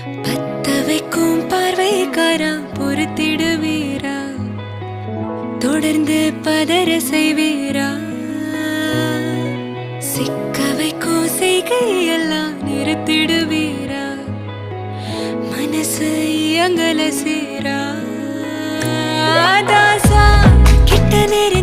பத்த வைக்கும் பார்வைக்காரா பொறுத்திடுவீரா, தொடர்ந்து பதற செய்வீரா, சிக்க வைக்கும் செய்கையெல்லாம் நிறுத்திடுவீரா, மனசு இயங்கல சேரா. தாசா கிட்ட நேர